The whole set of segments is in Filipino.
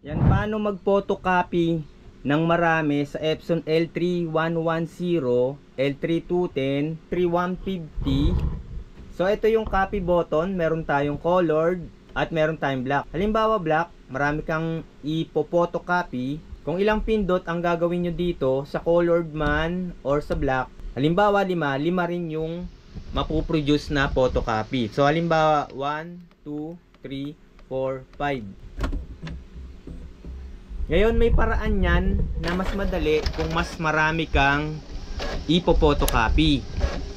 Yan, paano mag-photocopy ng marami sa Epson L3110, L3210, 3150. So ito yung copy button, meron tayong colored at meron tayong black. Halimbawa black, marami kang ipo-photocopy. Kung ilang pindot ang gagawin nyo dito sa colored man or sa black, halimbawa 5 rin yung mapuproduce na photocopy. So halimbawa 1, 2, 3, 4, 5. Ngayon may paraan yan na mas madali kung mas marami kang ipo-photocopy.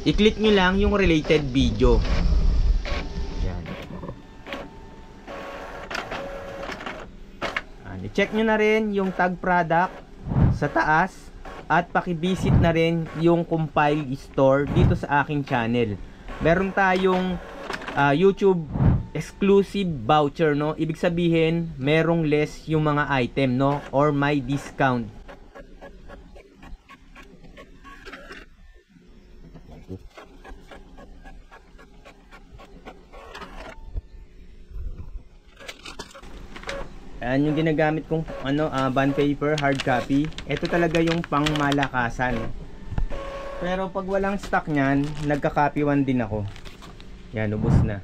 I-click nyo lang yung related video. Yan. I-check nyo na rin yung tag product sa taas at pakivisit na rin yung compile store dito sa aking channel. Meron tayong YouTube exclusive voucher, no? Ibig sabihin, merong less yung mga item, no? Or may discount. Ayan yung ginagamit kong bond paper, hard copy. Ito talaga yung pangmalakasan. Pero pag walang stock niyan, nagka-copy one din ako. Yan, ubos na.